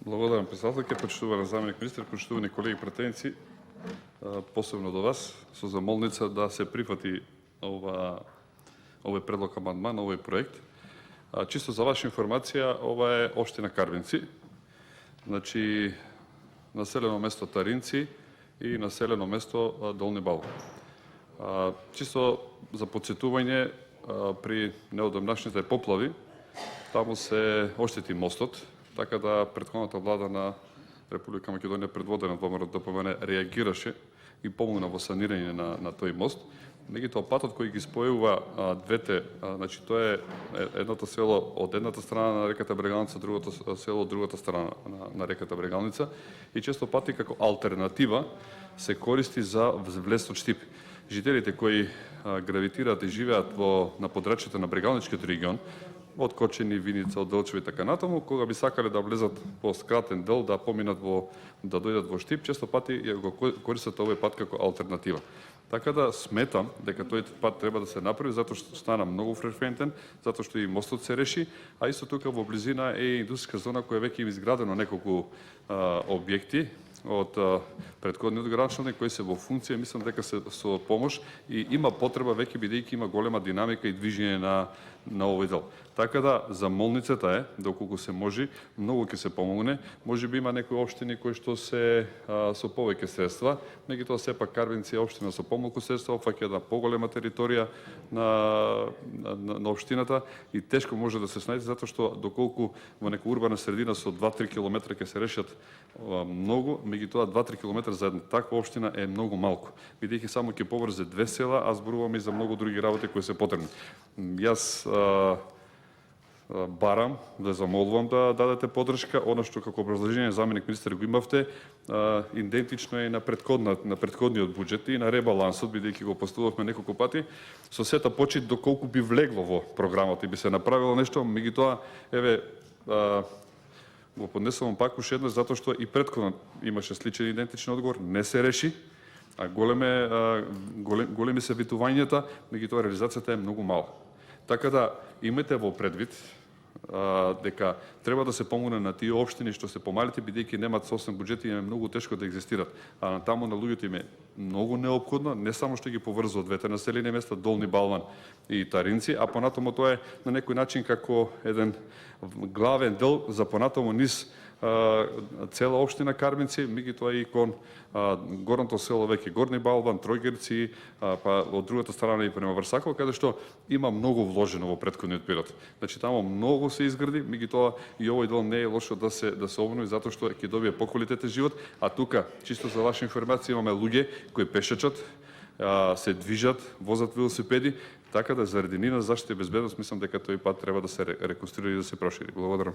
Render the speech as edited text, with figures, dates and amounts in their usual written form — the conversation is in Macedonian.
Благодарам, председателке, почитуван заменик министер, почитувани колеги претеници, посебно до вас, со замолница да се прифати овој предлог амандман, овој проект. Чисто за ваша информација, ова е општина Карвинци, значи населено место Таринци и населено место Долни Балван. Чисто за подсетување, при неодамнашните поплави, таму се оштети мостот, така да претходната влада на Република Македонија, предводена од ВМРО ДПМН, реагираше и помогна во санирање на тој мост. Меѓутоа патот кој ги спојува двете, значи тоа е едното село од едната страна на реката Брегалница, другото село од другата страна на реката Брегалница, и често пати како алтернатива се користи за влез од Штип. Жителите кои гравитираат и живеат на подрачјето на Брегалничкиот регион, од Кочени, Виница, од Делчево и така натаму, кога би сакале да влезат по скратен дел, да поминат да дојдат во Штип, често пати го користат овој пат како алтернатива. Така да сметам дека тој пат треба да се направи, затоа што стана многу фреквентен, затоа што и мостот се реши, а исто тука во близина е индустријска зона која веќе има изградено неколку објекти од претходниот градоначалник кои се во функција, мислам дека се со помош и има потреба веќе бидејќи има голема динамика и движење на овој дел. Така да замолницата е, доколку се може, многу ќе се помогне. Можеби има некои општини кои што се со повеќе средства, меѓутоа сепак Карвинци е општина со помалку средства, опфаќа една поголема територија на општината и тешко може да се снајде, затоа што доколку во нека урбана средина со 2-3 километра ќе се решат многу, меѓутоа 2-3 километра за една таква општина е многу малку. Бидејќи само ќе поврзе две села, а зборуваме и за многу други работи кои се потребни. Јас барам, да замолувам да дадете поддршка, она што како образложение заменик министер го имавте, идентично е на претходниот буџет и на ребалансот, бидејќи го поставувавме неколку пати, со сета почит доколку би влегло во програмата и би се направило нешто, меѓутоа еве го поднесувам пак уште еднаш затоа што и претходно имаше сличен идентичен одговор, не се реши, а големи се витувањата, меѓутоа реализацијата е многу мала. Така да имате во предвид дека треба да се помогне на тие општини што се помалите, бидејќи немаат собствен буџет и им е многу тешко да екзистират. А таму на луѓето им е многу неопходно, не само што ги поврзува двете населени места, Долни Балван и Таринци, а понатаму тоа е на некој начин како еден главен дел за понатаму низ цела општина Карвинци, меѓутоа и кон горното село веќе Горни Балван, Тројгерци, па од другата страна и према Врсакова, каде што има многу вложено во претходниот период. Значи таму многу се изгради, меѓутоа и овој дел не е лошо да се обнови затоа што ќе добие поквалитетен живот, а тука чисто за ваша информација имаме луѓе кои пешачат, се движат, возат велосипеди, така да заради нивна заштита и безбедност мислам дека тој пат треба да се реконструира и да се прошири. Благодарам.